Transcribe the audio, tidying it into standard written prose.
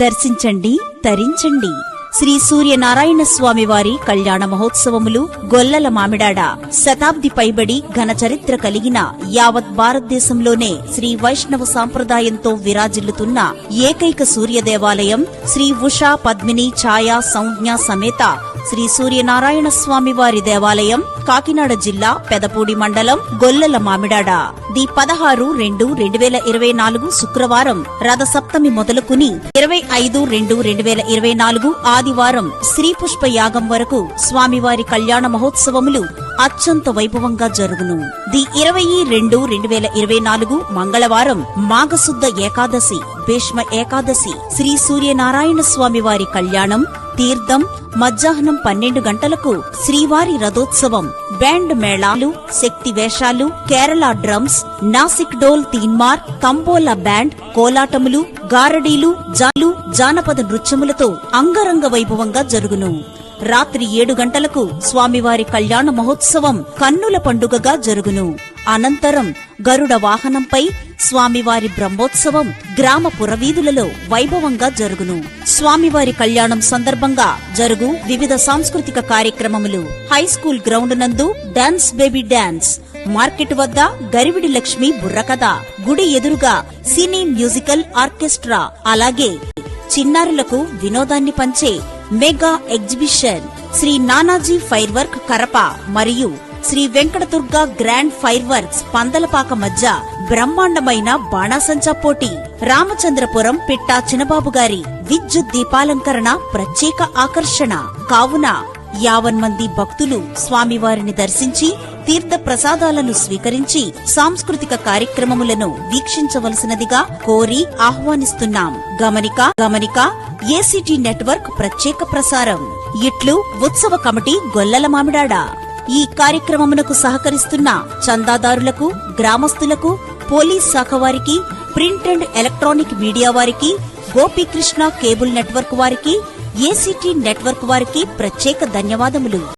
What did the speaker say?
దర్శించండి, తరించండి. శ్రీ సూర్యనారాయణ స్వామి వారి కళ్యాణ మహోత్సవములు గొల్లల మామిడాడ శతాబ్ది పైబడి ఘన చరిత్ర కలిగిన యావత్ భారతదేశంలోనే శ్రీ వైష్ణవ సాంప్రదాయంతో విరాజిల్లుతున్న ఏకైక సూర్య దేవాలయం శ్రీ ఉషా పద్మిని ఛాయా సంజ్ఞ సమేత శ్రీ సూర్యనారాయణ స్వామి వారి దేవాలయం కాకినాడ జిల్లా పెదపూడి మండలం గొల్లల మామిడాడ ది 16/2/2024 శుక్రవారం రథసప్తమి మొదలుకుని 25/2/2024 ఆదివారం శ్రీ పుష్ప యాగం వరకు స్వామివారి కళ్యాణ మహోత్సవములు అత్యంత వైభవంగా జరుగును. ది 20/2/2024 మంగళవారం మాఘశుద్ధ ఏకాదశి భీష్మ ఏకాదశి శ్రీ సూర్యనారాయణ స్వామి వారి కళ్యాణం తీర్థం మధ్యాహ్నం 12 గంటలకు శ్రీవారి రథోత్సవం బ్యాండ్ మేళాలు శక్తి వేషాలు కేరళ డ్రమ్స్ నాసిక్ డోల్ తీన్మార్ తంబోలా బ్యాండ్ కోలాటములు గారడీలు జానపద నృత్యములతో అంగరంగ వైభవంగా జరుగును. రాత్రి 7 గంటలకు స్వామివారి కళ్యాణ మహోత్సవం కన్నుల పండుగగా జరుగును. అనంతరం గరుడ వాహనంపై స్వామివారి బ్రహ్మోత్సవం గ్రామ పురవీధులలో వైభవంగా జరుగును. స్వామివారి కళ్యాణం సందర్భంగా జరుగు వివిధ సాంస్కృతిక కార్యక్రమములు హైస్కూల్ గ్రౌండ్ నందు డాన్స్ బేబీ డాన్స్, మార్కెట్ వద్ద గరివిడి లక్ష్మి బుర్రకథ, గుడి ఎదురుగా సినీ మ్యూజికల్ ఆర్కెస్ట్రా, అలాగే చిన్నారులకు వినోదాన్ని పంచే mega exhibition, Sri Nanaji fire work Karapa మరియు Sri Venkatadurga grand fire works Pandalapaka మధ్య బ్రహ్మాండమైన బాణాసంచా పోటీ, రామచంద్రపురం పిట్టా చినబాబు గారి విద్యుత్ దీపాలంకరణ ప్రత్యేక ఆకర్షణ. కావున 50 మంది భక్తులు స్వామివారిని దర్శించి తీర్థ ప్రసాదాలను స్వీకరించి సాంస్కృతిక కార్యక్రమములను వీక్షించవలసినదిగా కోరి ఆహ్వానిస్తున్నాం. గమనిక ఏసీటీ నెట్వర్క్ ప్రత్యేక ప్రసారం. ఇట్లు ఉత్సవ కమిటీ గొల్లల మామిడాడ. ఈ కార్యక్రమమునకు సహకరిస్తున్న చందాదారులకు, గ్రామస్తులకు, పోలీస్ శాఖ వారికి, ప్రింట్ అండ్ ఎలక్ట్రానిక్ మీడియా వారికి, గోపీకృష్ణ కేబుల్ నెట్వర్క్ వారికి, ఏసీటీ నెట్వర్క్ వారికి ప్రత్యేక ధన్యవాదములు.